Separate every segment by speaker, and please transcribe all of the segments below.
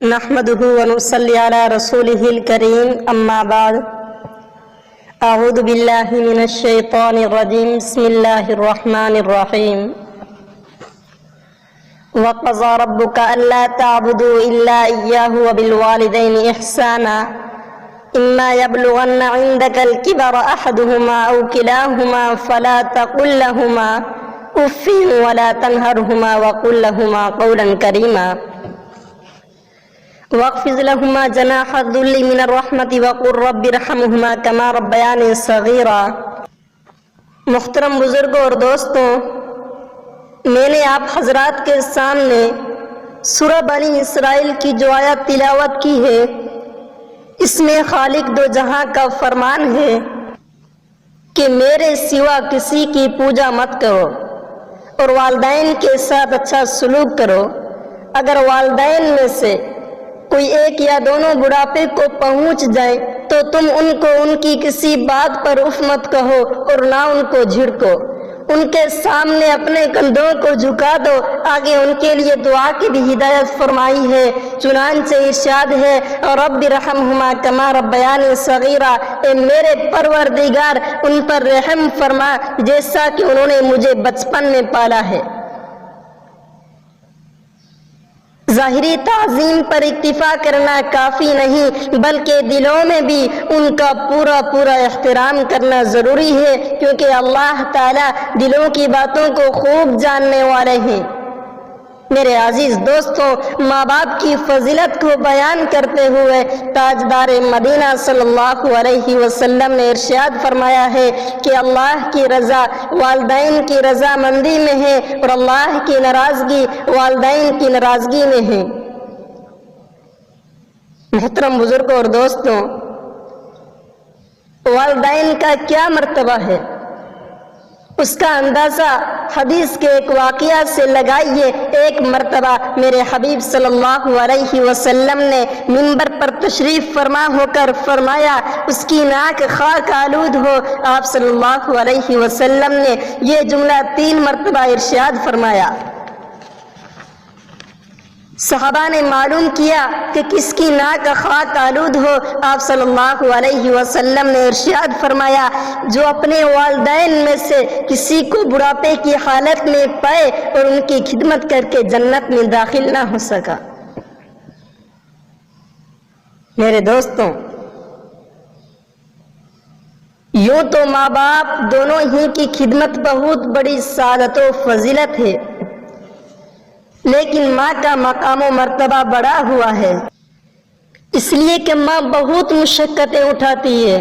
Speaker 1: نحمده ونصلي على رسوله الكريم أما بعد أعوذ بالله من الشيطان الرجيم بسم الله الرحمن الرحيم وقضى ربك ألا تعبدوا إلا إياه وبالوالدين إحسانا إما يبلغن عندك الكبر أحدهما أو كلاهما فلا تقل لهما أف ولا تنهرهما وقل لهما قولا كريما واخفض لهما جناح الذل من الرحمة وقل رب ارحمهما كما ربياني صغيرا۔ محترم بزرگوں اور دوستوں، میں نے آپ حضرات کے سامنے سورہ بنی اسرائیل کی جو آیت تلاوت کی ہے، اس میں خالق دو جہاں کا فرمان ہے کہ میرے سوا کسی کی پوجا مت کرو اور والدین کے ساتھ اچھا سلوک کرو۔ اگر والدین میں سے کوئی ایک یا دونوں بڑھاپے کو پہنچ جائے تو تم ان کو ان کی کسی بات پر اف مت کہو اور نہ ان کو جھڑکو، ان کے سامنے اپنے کندھوں کو جھکا دو۔ آگے ان کے لیے دعا کی بھی ہدایت فرمائی ہے، چنانچہ ارشاد ہے رب ارحمہما کما ربیانی صغیرا، اے میرے پروردگار ان پر رحم فرما جیسا کہ انہوں نے مجھے بچپن میں پالا ہے۔ ظاہری تعظیم پر اکتفا کرنا کافی نہیں، بلکہ دلوں میں بھی ان کا پورا احترام کرنا ضروری ہے، کیونکہ اللہ تعالیٰ دلوں کی باتوں کو خوب جاننے والے ہیں۔ میرے عزیز دوستوں، ماں باپ کی فضیلت کو بیان کرتے ہوئے تاجدار مدینہ صلی اللہ علیہ وسلم نے ارشاد فرمایا ہے کہ اللہ کی رضا والدین کی رضامندی میں ہے اور اللہ کی ناراضگی والدین کی ناراضگی میں ہے۔ محترم بزرگوں اور دوستوں، والدین کا کیا مرتبہ ہے، اس کا اندازہ حدیث کے ایک واقعہ سے لگائیے۔ ایک مرتبہ میرے حبیب صلی اللہ علیہ وسلم نے منبر پر تشریف فرما ہو کر فرمایا، اس کی ناک خاک آلود ہو۔ آپ صلی اللہ علیہ وسلم نے یہ جملہ 3 مرتبہ ارشاد فرمایا۔ صحابہ نے معلوم کیا کہ کس کی ناک خاک آلود ہو۔ آپ صلی اللہ علیہ وسلم نے ارشاد فرمایا، جو اپنے والدین میں سے کسی کو بڑھاپے کی حالت میں پائے اور ان کی خدمت کر کے جنت میں داخل نہ ہو سکا۔ میرے دوستوں، یوں تو ماں باپ دونوں ہی کی خدمت بہت بڑی سعادت و فضیلت ہے، لیکن ماں کا مقام و مرتبہ بڑا ہوا ہے، اس لیے کہ ماں بہت مشقتیں اٹھاتی ہے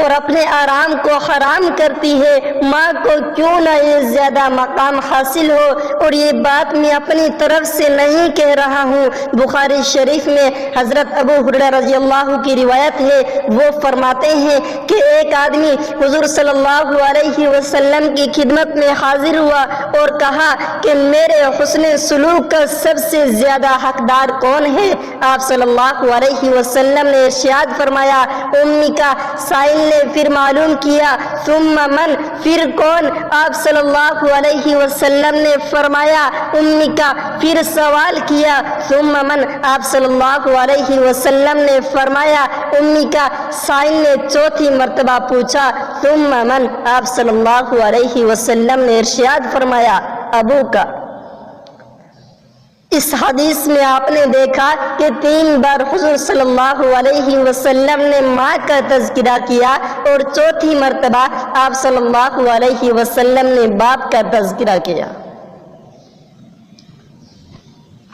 Speaker 1: اور اپنے آرام کو حرام کرتی ہے۔ ماں کو کیوں نہ یہ زیادہ مقام حاصل ہو، اور یہ بات میں اپنی طرف سے نہیں کہہ رہا ہوں۔ بخاری شریف میں حضرت ابو ہریرہ رضی اللہ کی روایت ہے، وہ فرماتے ہیں کہ ایک آدمی حضور صلی اللہ علیہ وسلم کی خدمت میں حاضر ہوا اور کہا کہ میرے حسن سلوک کا سب سے زیادہ حقدار کون ہے؟ آپ صلی اللہ علیہ وسلم نے ارشاد فرمایا، امی کا۔ سائل نے پھر معلوم کیا، ثم من، پھر کون؟ آپ صلی اللہ علیہ وسلم نے فرمایا، امی کا۔ پھر سوال کیا، ثم من، آپ صلی اللہ علیہ وسلم نے فرمایا، امی کا۔ سائل نے 4تھی مرتبہ پوچھا، ثم من، آپ صلی اللہ علیہ وسلم نے ارشاد فرمایا، ابو کا۔ اس حدیث میں آپ نے دیکھا کہ 3 بار حضور صلی اللہ علیہ وسلم نے ماں کا تذکرہ کیا اور 4تھی مرتبہ آپ صلی اللہ علیہ وسلم نے باپ کا تذکرہ کیا۔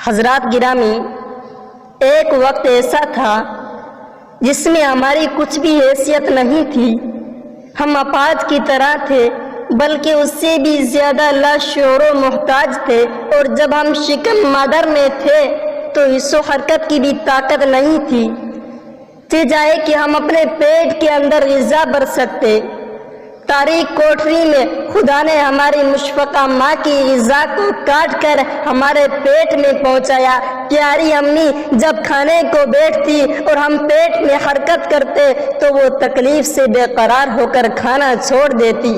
Speaker 1: حضرات گرامی، ایک وقت ایسا تھا جس میں ہماری کچھ بھی حیثیت نہیں تھی، ہم اپاہج کی طرح تھے، بلکہ اس سے بھی زیادہ لاشعور و محتاج تھے، اور جب ہم شکم مادر میں تھے تو حس و حرکت کی بھی طاقت نہیں تھی جائے کہ ہم اپنے پیٹ کے اندر غذا بھر سکتے۔ تاریک کوٹری میں خدا نے ہماری مشفقہ ماں کی غذا کو کاٹ کر ہمارے پیٹ میں پہنچایا۔ پیاری امی جب کھانے کو بیٹھتی اور ہم پیٹ میں حرکت کرتے تو وہ تکلیف سے بے قرار ہو کر کھانا چھوڑ دیتی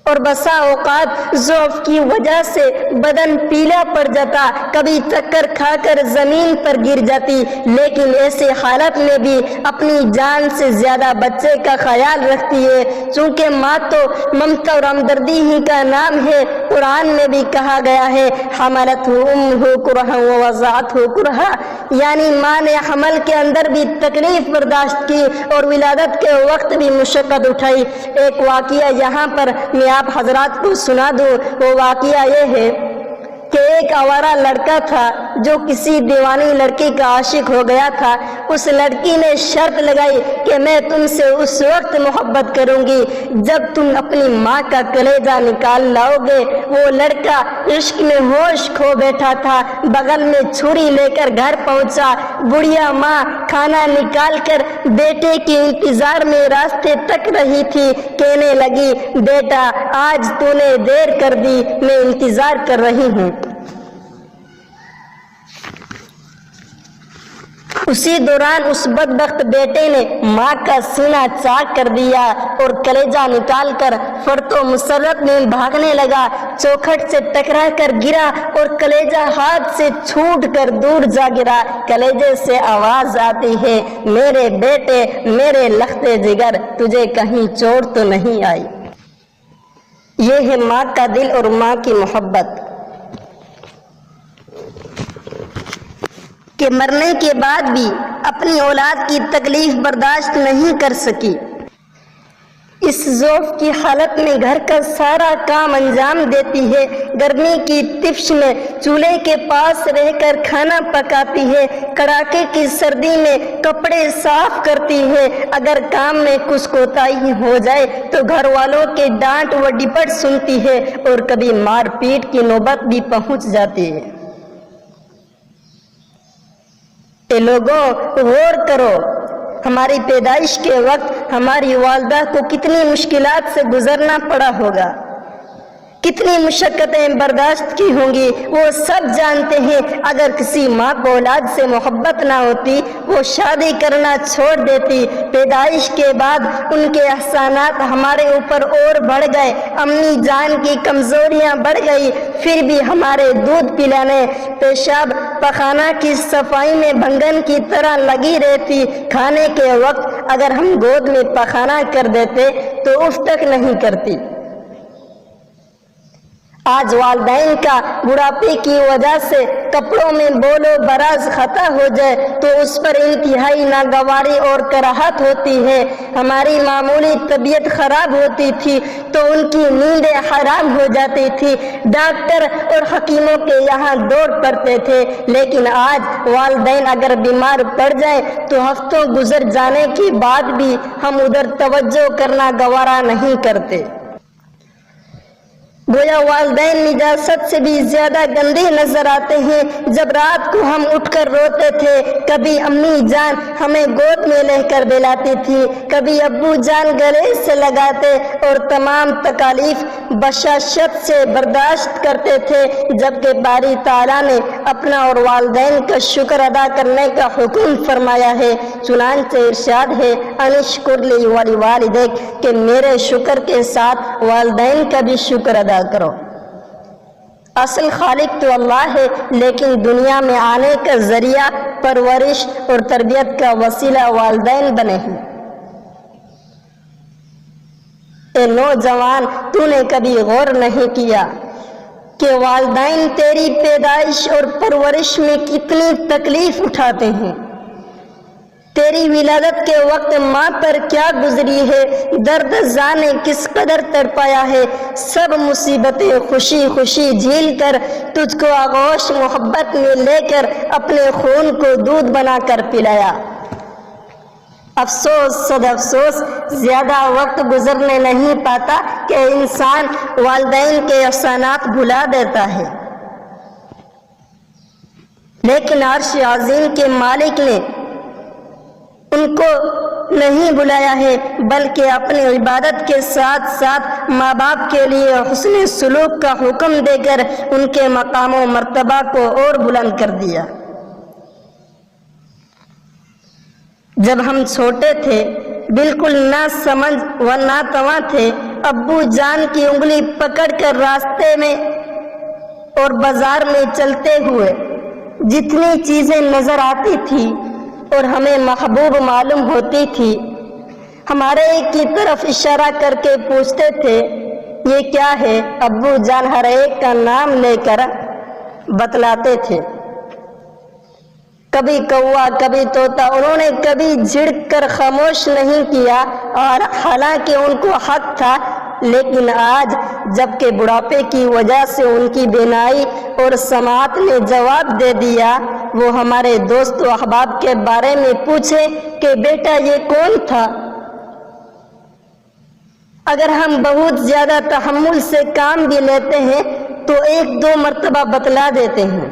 Speaker 1: اور بسا اوقات ضعف کی وجہ سے بدن پیلا پڑ جاتا، کبھی چکر کھا کر زمین پر گر جاتی، لیکن ایسے حالت میں بھی اپنی جان سے زیادہ بچے کا خیال رکھتی ہے، چونکہ ماں تو ممتا اور ہمدردی ہی کا نام ہے۔ قرآن میں بھی کہا گیا ہے حملتہ امہ کرہا ووضعتہ کرہا، یعنی ماں نے حمل کے اندر بھی تکلیف برداشت کی اور ولادت کے وقت بھی مشقت اٹھائی۔ ایک واقعہ یہاں پر میں آپ حضرات کو سنا دوں۔ وہ واقعہ یہ ہے کہ ایک آوارہ لڑکا تھا جو کسی دیوانی لڑکی کا عاشق ہو گیا تھا۔ اس لڑکی نے شرط لگائی کہ میں تم سے اس وقت محبت کروں گی جب تم اپنی ماں کا کلیجہ نکال لاؤ گے۔ وہ لڑکا عشق میں ہوش کھو بیٹھا تھا، بغل میں چھری لے کر گھر پہنچا۔ بڑھیا ماں کھانا نکال کر بیٹے کے انتظار میں راستے تک رہی تھی، کہنے لگی بیٹا آج تو نے دیر کر دی، میں انتظار کر رہی ہوں۔ اسی دوران اس بدبخت بیٹے نے ماں کا سینہ چاک کر دیا اور کلیجہ نکال کر فرط و مسرت میں بھاگنے لگا، چوکھٹ سے ٹکرا کر گرا اور کلیجہ ہاتھ سے چھوٹ کر دور جا گرا۔ کلیجے سے آواز آتی ہے میرے بیٹے، میرے لخت جگر، تجھے کہیں چوٹ تو نہیں آئی؟ یہ ہے ماں کا دل اور ماں کی محبت کہ مرنے کے بعد بھی اپنی اولاد کی تکلیف برداشت نہیں کر سکی۔ اس ضعف کی حالت میں گھر کا سارا کام انجام دیتی ہے، گرمی کی تپش میں چولہے کے پاس رہ کر کھانا پکاتی ہے، کڑاکے کی سردی میں کپڑے صاف کرتی ہے۔ اگر کام میں کچھ کوتاہی ہو جائے تو گھر والوں کے ڈانٹ و ڈپٹ سنتی ہے اور کبھی مار پیٹ کی نوبت بھی پہنچ جاتی ہے۔ اے لوگوں غور کرو، ہماری پیدائش کے وقت ہماری والدہ کو کتنی مشکلات سے گزرنا پڑا ہوگا، کتنی مشقتیں برداشت کی ہوں گی، وہ سب جانتے ہیں۔ اگر کسی ماں کو اولاد سے محبت نہ ہوتی وہ شادی کرنا چھوڑ دیتی۔ پیدائش کے بعد ان کے احسانات ہمارے اوپر اور بڑھ گئے، امی جان کی کمزوریاں بڑھ گئی، پھر بھی ہمارے دودھ پلانے، پیشاب پخانہ کی صفائی میں بھنگن کی طرح لگی رہتی۔ کھانے کے وقت اگر ہم گود میں پخانہ کر دیتے تو اف تک نہیں کرتی۔ آج والدین کا بڑھاپے کی وجہ سے کپڑوں میں بول و براز خطا ہو جائے تو اس پر انتہائی ناگواری اور کراہت ہوتی ہے۔ ہماری معمولی طبیعت خراب ہوتی تھی تو ان کی نیندیں حرام ہو جاتی تھی، ڈاکٹر اور حکیموں کے یہاں دوڑ پڑتے تھے، لیکن آج والدین اگر بیمار پڑ جائیں تو ہفتوں گزر جانے کے بعد بھی ہم ادھر توجہ کرنا گوارا نہیں کرتے۔ گویا والدین نجاست سے بھی زیادہ گندے نظر آتے ہیں۔ جب رات کو ہم اٹھ کر روتے تھے، کبھی امی جان ہمیں گود میں لے کر بلاتی تھی، کبھی ابو جان گلے سے لگاتے اور تمام تکالیف بشاشت سے برداشت کرتے تھے، جبکہ باری تعالیٰ نے اپنا اور والدین کا شکر ادا کرنے کا حکم فرمایا ہے۔ چنانچہ ارشاد ہے انشکر لی ولوالدیک، کہ میرے شکر کے ساتھ والدین کا بھی شکر ادا کرو۔ اصل خالق تو اللہ ہے، لیکن دنیا میں آنے کا ذریعہ پرورش اور تربیت کا وسیلہ والدین بنے ہیں۔ اے نوجوان، تو نے کبھی غور نہیں کیا کہ والدین تیری پیدائش اور پرورش میں کتنی تکلیف اٹھاتے ہیں؟ تیری ولادت کے وقت ماں پر کیا گزری ہے، درد زانے کس قدر تڑپایا ہے، سب مصیبتیں خوشی خوشی جھیل کر تجھ کو آغوش محبت میں لے کر اپنے خون کو دودھ بنا کر پلایا۔ افسوس صد افسوس، زیادہ وقت گزرنے نہیں پاتا کہ انسان والدین کے احسانات بھلا دیتا ہے، لیکن عرش عظیم کے مالک نے ان کو نہیں بلایا ہے، بلکہ اپنی عبادت کے ساتھ ساتھ ماں باپ کے لیے حسن سلوک کا حکم دے کر ان کے مقام و مرتبہ کو اور بلند کر دیا۔ جب ہم چھوٹے تھے، بالکل نہ سمجھ و نہ تواں تھے، ابو جان کی انگلی پکڑ کر راستے میں اور بازار میں چلتے ہوئے جتنی چیزیں نظر آتی تھی اور ہمیں محبوب معلوم ہوتی تھی، ہمارے ایک کی طرف اشارہ کر کے پوچھتے تھے یہ کیا ہے؟ ابو جان ہر ایک کا نام لے کر بتلاتے تھے، کبھی کوا کبھی طوطا، انہوں نے کبھی جھڑک کر خاموش نہیں کیا، اور حالانکہ ان کو حق تھا، لیکن آج جب کہ بڑھاپے کی وجہ سے ان کی بینائی اور سماعت نے جواب دے دیا، وہ ہمارے دوست و احباب کے بارے میں پوچھے کہ بیٹا یہ کون تھا؟ اگر ہم بہت زیادہ تحمل سے کام بھی لیتے ہیں تو 1-2 مرتبہ بتلا دیتے ہیں،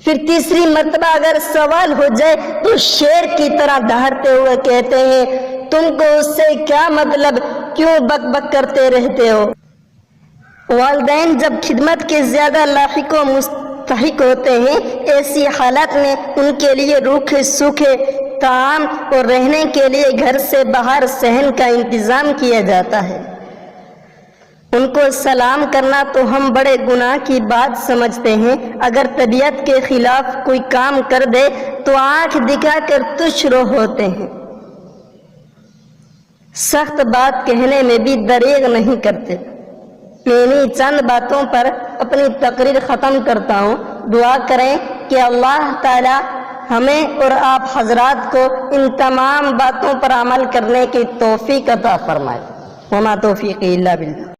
Speaker 1: پھر تیسری مرتبہ اگر سوال ہو جائے تو شیر کی طرح دہڑتے ہوئے کہتے ہیں تم کو اس سے کیا مطلب، کیوں بک بک کرتے رہتے ہو؟ والدین جب خدمت کے زیادہ لاحق و مستحق ہوتے ہیں، ایسی حالت میں ان کے لیے روکھے سوکھے طعام اور رہنے کے لیے گھر سے باہر صحن کا انتظام کیا جاتا ہے۔ ان کو سلام کرنا تو ہم بڑے گناہ کی بات سمجھتے ہیں، اگر طبیعت کے خلاف کوئی کام کر دے تو آنکھ دکھا کر تش رو ہوتے ہیں، سخت بات کہنے میں بھی دریغ نہیں کرتے۔ میں انہی چند باتوں پر اپنی تقریر ختم کرتا ہوں۔ دعا کریں کہ اللہ تعالی ہمیں اور آپ حضرات کو ان تمام باتوں پر عمل کرنے کی توفیق عطا فرمائے۔ وما توفیقی الا باللہ۔